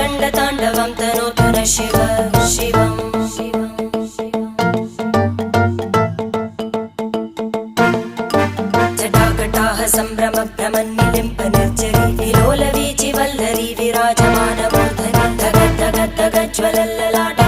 रङ्गताण्डवं तनोतु न शिव शिवम् जटाकटाः सम्भ्रमभ्रमन्निलिम्प निर्जरी विलोलवीचि वल्लरी विराजमानमूर्धनि धगद्धगद्धगज्ज्वलल्ललाट